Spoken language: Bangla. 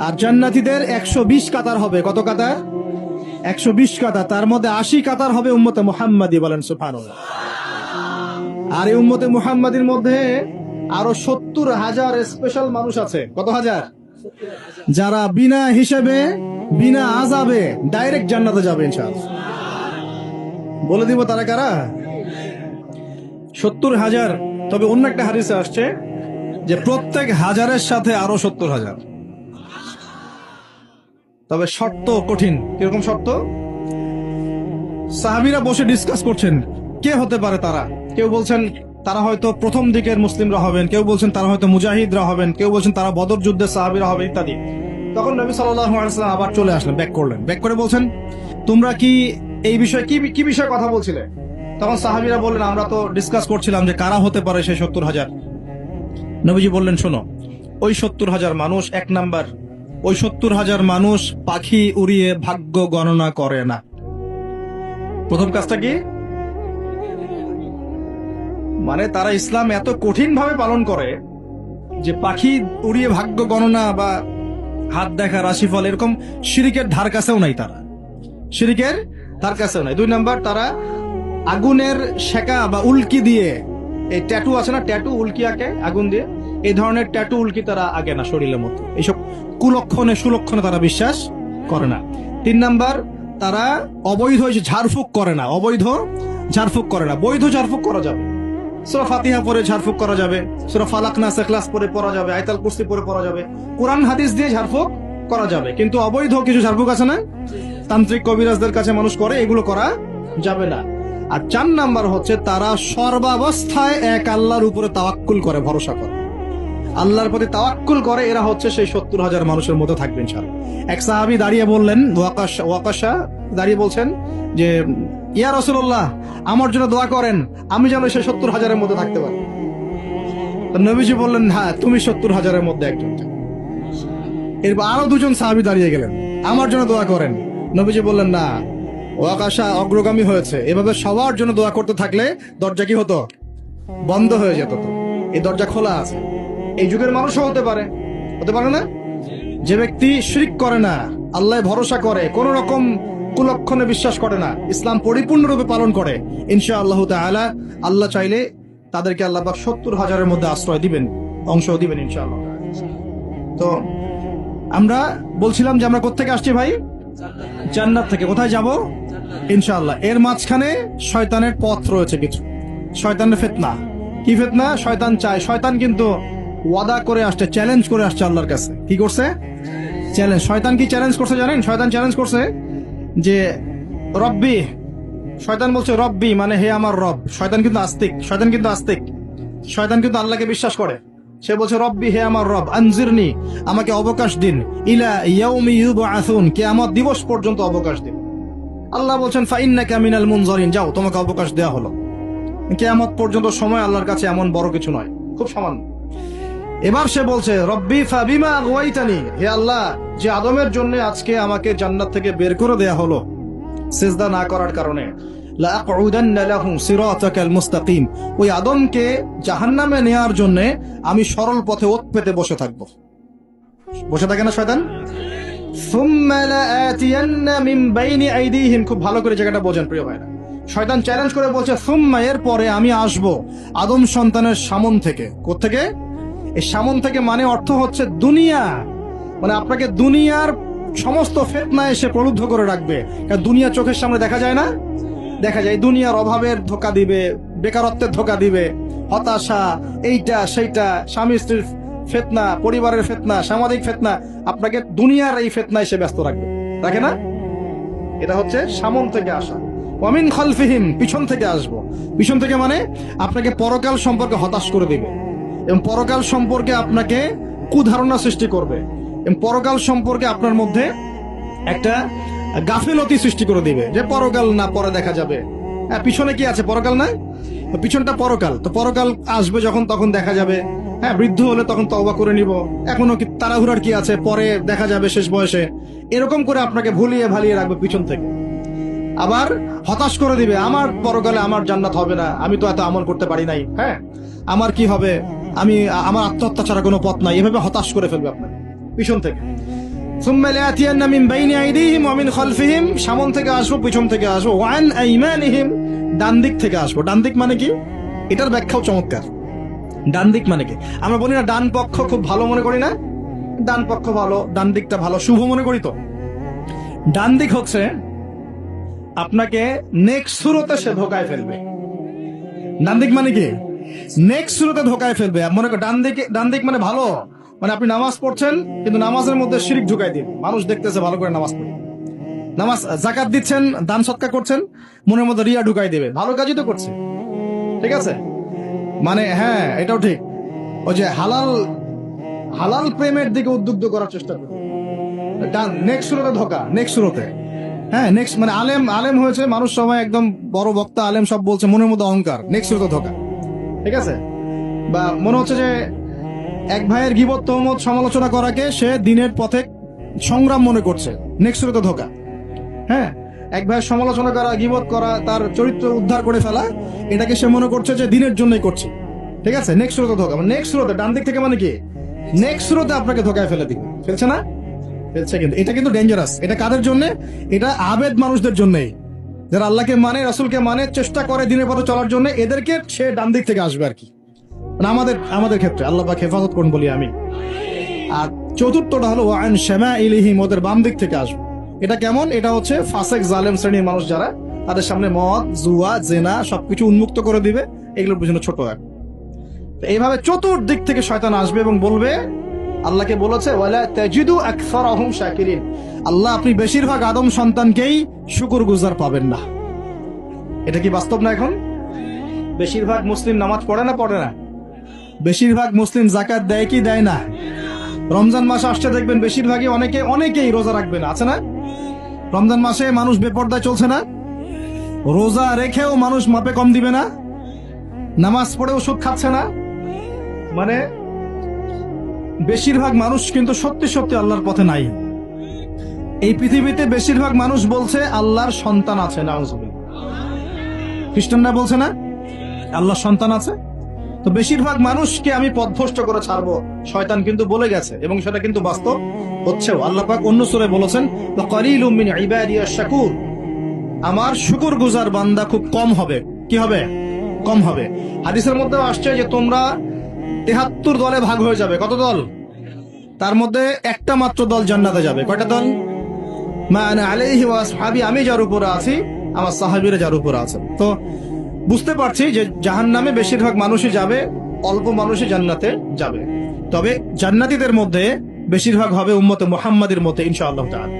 আর জান্নাতীদের 120 কাতার হবে। কত কাতার? 120 কাতার। তার মধ্যে 80 কাতার হবে উম্মতে মুহাম্মাদি, বলেন সুবহানাল্লাহ। আর এই উম্মতে মুহাম্মাদির মধ্যে আরো 70,000 স্পেশাল মানুষ আছে। কত হাজার? যারা বিনা হিসেবে বিনা আযাবে ডাইরেক্ট জান্নাতে যাবে ইনশাআল্লাহ। বলে দিব তারা কারা? 70,000। তবে অন্য একটা হাদিসে আসছে যে প্রত্যেক হাজারের সাথে আরো 70,000। তবে শর্ত কঠিন। কিরকম শর্ত? সাহাবীরা বসে ডিসকাস করছেন কে হতে পারে তারা। কেউ বলছেন তারা হয়তো প্রথম দিকের মুসলিমরা হবেন, কেউ বলছেন তারা হয়তো মুজাহিদরা হবেন, কেউ বলছেন তারা বদর যুদ্ধের সাহাবীরা হবে ইত্যাদি। তখন নবী সাল্লাল্লাহু আলাইহি ওয়াসাল্লাম আবার চলে আসলেন, ব্যাক করলেন। ব্যাক করে বলছেন তোমরা কি এই বিষয়ে কি বিষয়ে কথা বলছিলে? তখন সাহাবীরা বললেন আমরা তো ডিসকাস করছিলাম যে কারা হতে পারে সেই 70,000। নবীজি বললেন শোনো, ওই 70,000 মানুষ, এক নাম্বার, ওই 70,000 মানুষ পাখি উড়িয়ে ভাগ্য গণনা করে না। প্রথম কাজটা কি? মানে তারা ইসলাম এত কঠিন ভাবে পালন করে যে পাখি উড়িয়ে ভাগ্য গণনা বা হাত দেখা, রাশিফল, এরকম শিরিকের ধার কাছেও নাই। তারা শিরিকের ধার কাছেও নাই। 2 নাম্বার, তারা আগুনের শেকা বা উল্কি দিয়ে, এই ট্যাটু আছে না, ট্যাটু উল্কি আঁকে আগুন দিয়ে, এই ধরনের ট্যাটু উল্কি তারা আগে না শরীরের মধ্যে। এইসব কুলক্ষণে সুলক্ষণে তারা বিশ্বাস করে না। 3 নাম্বার, তারা অবৈধ ঝাড়ফুঁক করে না। অবৈধ ঝাড়ফুঁক করে না। বৈধ ঝাড়ফুঁক করা যাবে। সূরা ফাতিহা পড়ে ঝাড়ফুঁক করা যাবে, সূরা ফালাক নাস ইখলাস পড়ে পড়া যাবে, আয়াতুল কুরসি পড়ে পড়া যাবে, কোরআন হাদিস দিয়ে ঝাড়ফুঁক করা যাবে। কিন্তু অবৈধ কিছু ঝাড়ফুঁক আছে না, তান্ত্রিক কবিরাজদের কাছে মানুষ করে, এগুলো করা যাবে না। আর 4 নাম্বার হচ্ছে তারা সর্বাবস্থায় এক আল্লাহর উপরে তাওয়াক্কুল করে, ভরসা করে, আল্লাহর প্রতি তাওয়াক্কুল করে। এরা হচ্ছে সেই 70,000 মানুষের মধ্যে থাকবে ইনশাআল্লাহ। এক সাহাবী দাঁড়িয়ে বললেন, ওয়াকাশা দাঁড়িয়ে বলছেন যে ইয়া রাসূলুল্লাহ, আমার জন্য দোয়া করেন, আমি যেন সেই 70,000-এর মধ্যে থাকতে পারি। তো নবীজি বললেন হ্যাঁ, তুমি 70,000-এর মধ্যে একজন। এরপর আরো 2 সাহাবী দাঁড়িয়ে গেলেন, আমার জন্য দোয়া করেন। নবীজি বললেন না, ওয়াকাশা অগ্রগামী হয়েছে। এভাবে সবার জন্য দোয়া করতে থাকলে দরজা কি হতো? বন্ধ হয়ে যেত। তো এই দরজা খোলা আছে। এই যুগের মানুষও হতে পারে না? যে ব্যক্তি শিরক করে না, আল্লাহ ভরসা করে, কোন রকম কুলক্ষণে বিশ্বাস করে না, ইসলাম পরিপূর্ণরূপে পালন করে, ইনশাআল্লাহু তাআলা আল্লাহ চাইলে তাদেরকে আল্লাহ পাক 70,000-এর মধ্যে আশ্রয় দিবেন, অংশ দিবেন ইনশাআল্লাহ। তো আমরা বলছিলাম যে আমরা কোত্থেকে আসছি ভাই? জান্নাত থেকে। কোথায় যাব? ইনশাআল্লাহ। এর মাঝখানে শয়তানের পথ রয়েছে কিছু। শয়তানের ফিতনা। কি ফিতনা? শয়তান চায়, শয়তান কিন্তু ওয়াদা করে আসছে, চ্যালেঞ্জ করে আসছে আল্লাহর কাছে। কি করছে? চ্যালেঞ্জ। শয়তান কি চ্যালেঞ্জ করছে জানেন? শয়তান চ্যালেঞ্জ করছে যে রব্বি, শয়তান বলছে রব্বি মানে হে আমার রব। শয়তান কিন্তু আস্তিক, শয়তান কিন্তু আল্লাহকে বিশ্বাস করে। সে বলছে রব্বি, হে আমার রব, আনজিরনি, আমাকে অবকাশ দিন, ইলা ইয়াউমি ইউবআসুন, কিয়ামত দিবস পর্যন্ত অবকাশ দিন। আল্লাহ বলছেন ফাইন্নাকা মিনাল মুনজারিন, যাও, তোমাকে অবকাশ দেয়া হলো। কিয়ামত পর্যন্ত সময় আল্লাহর কাছে এমন বড় কিছু নয়, খুব সামান্য। এবার সে বলছে রব্বি ফাবিমা আগওয়াইতানি, হে আল্লাহ, যে আদমের জন্য আজকে আমাকে জান্নাত থেকে বের করে দেয়া হলো সিজদা না করার কারণে, লা আকউদান্না লাহু সিরাতাকাল মুস্তাকিম, ওই আদমকে জাহান্নামে নেয়ার জন্য আমি সরল পথে ওত পেতে বসে থাকবো। বসে থাকে না শয়তান? সুম্মা লাআতিয়ান্না মিন বাইনি আইদিহিম, খুব ভালো করে জায়গাটা বোঝেন প্রিয় ভাইরা। শয়তান চ্যালেঞ্জ করে বলছে সুম্মা, এর পরে আমি আসব আদম সন্তানের সামন থেকে। কোত্থেকে? এই সামন থেকে মানে অর্থ হচ্ছে দুনিয়া, মানে আপনাকে দুনিয়ার সমস্ত ফিতনা এসে প্রলুব্ধ করে রাখবে। কারণ দুনিয়া চোখের সামনে দেখা যায় না, দেখা যায় দুনিয়ার অভাবের ধোঁকা দিবে, বেকারত্বের ধোঁকা দিবে, হতাশা, এইটা সেইটা, স্বামী স্ত্রীর ফিতনা, পরিবারের ফিতনা, সামাজিক ফিতনা, আপনাকে দুনিয়ার এই ফিতনা এসে ব্যস্ত রাখবে, রাখে না? এটা হচ্ছে সামন থেকে আসা। ওয়ামিন খালফিহিম, পিছন থেকে আসবো। পিছন থেকে মানে আপনাকে পরকাল সম্পর্কে হতাশ করে দিবে, এবং পরকাল সম্পর্কে আপনাকে কুধারণা সৃষ্টি করবে, এবং পরকাল সম্পর্কে আপনার মধ্যে একটা গাফিলতি সৃষ্টি করে দিবে যে পরকাল না, পরে দেখা যাবে। হ্যাঁ, পিছনে কি আছে? পরকাল না? পিছনটা পরকাল। তো পরকাল আসবে যখন, তখন দেখা যাবে। হ্যাঁ, বৃদ্ধ হলে তখন তওবা করে নিব, এখনো কি তাড়াহুড়ার কি আছে, পরে দেখা যাবে শেষ বয়সে। এরকম করে আপনাকে ভুলিয়ে ভালিয়ে রাখবে পিছন থেকে। আবার হতাশ করে দিবে, আমার পরকালে আমার জান্নাত হবে না, আমি তো এত আমল করতে পারি নাই, হ্যাঁ, আমার কি হবে, আমার আত্মহত্যা ছাড়া কোনো পথ নাই, এভাবে হতাশ করে ফেলবে আপনাকে পিছন থেকে। সুম্মা লায়াতিয়ান্না মিন বাইনি আইদিহিম ওয়া মিন খালফিহিম, সামন থেকে আসবো, পিছন থেকে আসবো, ওয়া আন আইমানিহিম, ডান দিক থেকে আসবো। ডান দিক মানে কি? এটার ব্যাখ্যাও চমৎকার। ডান দিক মানে কি? আমরা বলি না ডান পক্ষ খুব ভালো মনে করি না? ডান পক্ষ ভালো, ডান দিকটা ভালো, শুভ মনে করি তো। ডান দিক হচ্ছে আপনাকে নেক্সট সুরতে সে ধোকায় ফেলবে। ডান দিক মানে কি? নেক্সট সুরতে ধোকায় ফেলবে। মনে কর ডান দিক মানে ভালো, মানে আপনি নামাজ পড়ছেন কিন্তু নামাজের মধ্যে শিরিক ঢুকাই দিন, মানুষ দেখতেছে ভালো করে নামাজ পড়ে, নামাজ জাকাত দিচ্ছেন, দান সৎকার করছেন, মনের মধ্যে রিয়া ঢুকাই দেবে, ভালো কাজই তো করছে, ঠিক আছে? মানে হ্যাঁ, এটাও ঠিক। ওই যে হালাল প্রেমের দিকে উদ্বুদ্ধ করার চেষ্টা করবে, নেক্সট সুরতে ধোকা, নেক্সট সুরতে। হ্যাঁ, নেক্সট মানে আলেম হয়েছে মানুষ, সবাই একদম বড় বক্তা আলেম সব বলছে, মনের মধ্যে অহংকার, নেক্সট সুরতে ধোকা, ঠিক আছে? বা মনে হচ্ছে যে এক ভাইয়ের গীবত তহমত সমালোচনা করাকে সে দিনের পথে সংগ্রাম মনে করছে, নেক্সট সুরতে ধোকা। হ্যাঁ, এক ভাইয়ের সমালোচনা করা, গীবত করা, তার চরিত্র উদ্ধার করে ফেলা, এটাকে সে মনে করছে যে দিনের জন্যই করছে, ঠিক আছে? নেক্সট সুরতে ধোকা, নেক্সট সুরতে, ডান দিক থেকে মানে কি? নেক্সট সুরতে আপনাকে ধোকায় ফেলে দিবে, ফেলছে না? ফেলছে। কিন্তু এটা কিন্তু ডেঞ্জারাস। এটা কাদের জন্য? এটা আবেদ মানুষদের জন্যই, যারা আল্লাহকে মানে, রাসূলকে মানে, চেষ্টা করে দিনের পথে চলার জন্য, এদেরকে সে ডান দিক থেকে আসবে আর কি। মানে আমাদের ক্ষেত্রে আল্লাহ পাক হেফাজত করুন বলি আমি। আর চতুর্থটা হলো ওয়ান শামাইলিহিম, ওদের বাম দিক থেকে আসবে। এটা কেমন? এটা হচ্ছে ফাসেক জালেম শ্রেণীর মানুষ যারা, তাদের সামনে মদ, জুয়া, জেনা সবকিছু উন্মুক্ত করে দিবে, এগুলোর পিছনে ছোট এক। এইভাবে চতুর্দিক থেকে শয়তান আসবে এবং বলবে, আল্লাহকে বলেছে ওয়ালা তাজিদু আকসারাহুম শাকিরিন, আল্লাহ আপনি বেশিরভাগ আদম সন্তানকেই শুকরগুজার পাবেন না। এটা কি বাস্তব না? এখন বেশিরভাগ মুসলিম নামাজ পড়ে না? পড়ে না? বেশিরভাগ মুসলিম যাকাত দেয় কি দেয় না? রমজান মাস আসছে দেখবেন বেশিরভাগই অনেকেই রোজা রাখবে না, আছে না? রমজান মাসে মানুষ বেপরদায় চলছে না? রোজা রেখেও মানুষ মাপে কম দিবে না? নামাজ পড়েও সুদ খাচ্ছে না? মানে বেশিরভাগ মানুষ কিন্তু সত্যি সত্যি আল্লাহর পথে নাই। এই পৃথিবীতে বেশিরভাগ মানুষ বলছে আল্লাহর সন্তান আছে, নাউজুবিল্লাহ। খ্রিস্টানরা বলছে না আল্লাহর সন্তান আছে? তো বেশিরভাগ মানুষকে আমি পথভ্রষ্ট করে ছাড়বো, শয়তান কিন্তু বলে গেছে, এবং সেটা কিন্তু বাস্তব হচ্ছেও। আল্লাহ পাক অন্য সূরায় বলেছেন, ওয়াকালিলুম মিন ইবাদিয়াশ শাকুর, আমার শুকরগুজার বান্দা খুব কম হবে। কি হবে? কম হবে। হাদিসের মধ্যে আসছে যে তোমরা ৭৩ দলে ভাগ হয়ে যাবে। কত দল? তার মধ্যে একটা মাত্র দল জান্নাতে যাবে। কয়টা দল? মা আনা আলাইহি ওয়া আসহাবি, আমি যার উপরে আছি, আমার সাহাবীরা যার উপরে আছেন। তো বুঝতে পারছি যে জাহান্নামে বেশিরভাগ মানুষই যাবে, অল্প মানুষই জান্নাতে যাবে। তবে জান্নাতীদের মধ্যে বেশিরভাগ হবে উম্মতে মুহাম্মাদের মতে ইনশাআল্লাহ তাআলা।